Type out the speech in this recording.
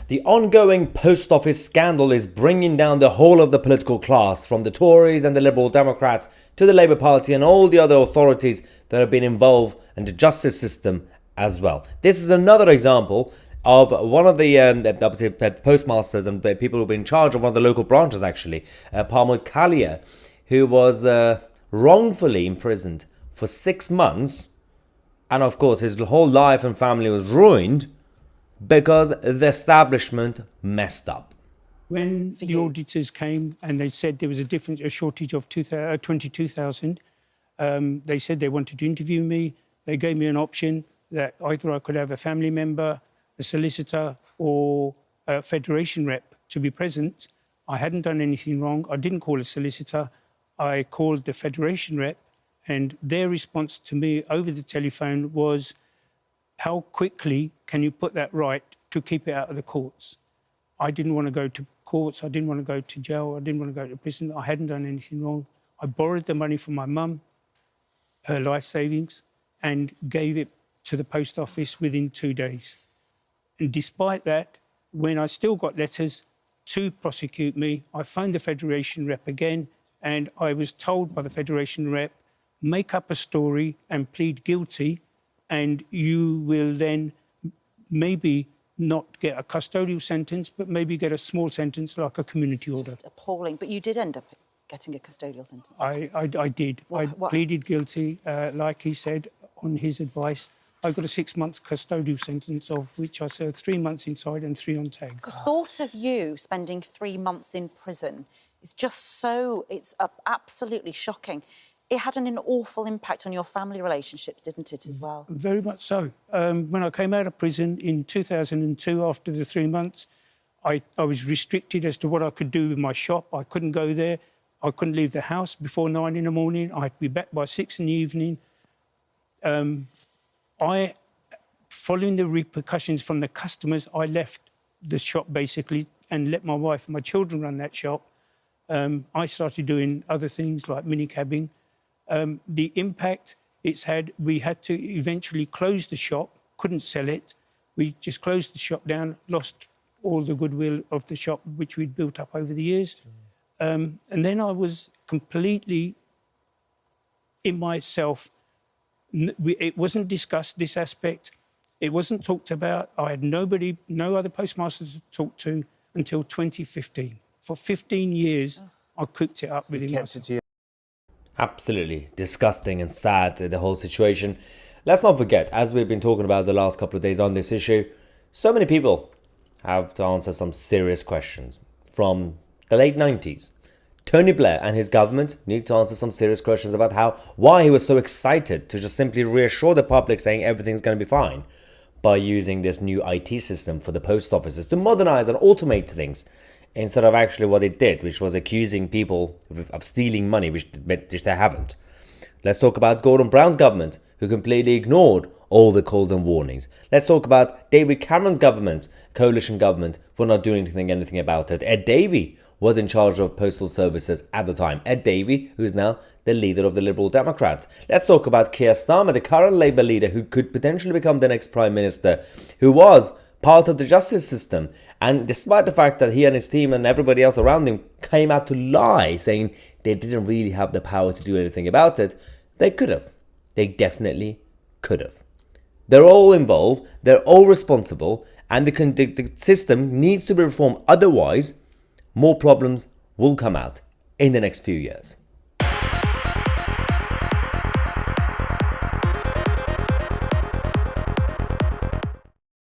The ongoing post office scandal is bringing down the whole of the political class, from the Tories and the Liberal Democrats to the Labour Party and all the other authorities that have been involved in the justice system as well. This is another example of one of the obviously postmasters and people who've been in charge of one of the local branches, actually, Parmod Kalia, who was wrongfully imprisoned for 6 months, and of course his whole life and family was ruined because the establishment messed up. When the auditors came and they said there was a shortage of 22,000, they said they wanted to interview me. They gave me an option that either I could have a family member, a solicitor, or a federation rep to be present. I hadn't done anything wrong. I didn't call a solicitor. I called the federation rep, and their response to me over the telephone was, how quickly can you put that right to keep it out of the courts? I didn't want to go to courts. I didn't want to go to jail. I didn't want to go to prison. I hadn't done anything wrong. I borrowed the money from my mum, her life savings, and gave it to the post office within 2 days. And despite that, when I still got letters to prosecute me, I phoned the Federation rep again, and I was told by the Federation rep, make up a story and plead guilty, and you will then maybe not get a custodial sentence, but maybe get a small sentence like a community order. Just appalling. But you did end up getting a custodial sentence. I did. I pleaded guilty, like he said, on his advice. I got a 6-month custodial sentence, of which I served 3 months inside and 3 on tag. The thought of you spending 3 months in prison is just so, it's absolutely shocking. It had an awful impact on your family relationships, didn't it, as well? Very much so. When I came out of prison in 2002, after the 3 months, I was restricted as to what I could do with my shop. I couldn't go there. I couldn't leave the house before 9 in the morning. I had to be back by 6 in the evening. Following the repercussions from the customers, I left the shop basically and let my wife and my children run that shop. I started doing other things like mini-cabbing. The impact it's had, we had to eventually close the shop, couldn't sell it. We just closed the shop down, lost all the goodwill of the shop, which we'd built up over the years. And then I was completely in myself. It wasn't discussed, this aspect. It wasn't talked about. I had nobody, no other postmasters to talk to until 2015. For 15 years, I cooked it up within myself. Absolutely disgusting and sad, the whole situation. Let's not forget, as we've been talking about the last couple of days on this issue, so many people have to answer some serious questions. From the late 90s, Tony Blair and his government need to answer some serious questions about why he was so excited to just simply reassure the public saying everything's going to be fine by using this new IT system for the post offices to modernize and automate things, instead of actually what it did, which was accusing people of stealing money, which they haven't. Let's talk about Gordon Brown's government, who completely ignored all the calls and warnings. Let's talk about David Cameron's government, coalition government, for not doing anything about it. Ed Davey was in charge of postal services at the time. Ed Davey, who is now the leader of the Liberal Democrats. Let's talk about Keir Starmer, the current Labour leader, who could potentially become the next Prime Minister, who was part of the justice system. And despite the fact that he and his team and everybody else around him came out to lie, saying they didn't really have the power to do anything about it, they could have. They definitely could have. They're all involved, they're all responsible, and the system needs to be reformed. Otherwise, more problems will come out in the next few years.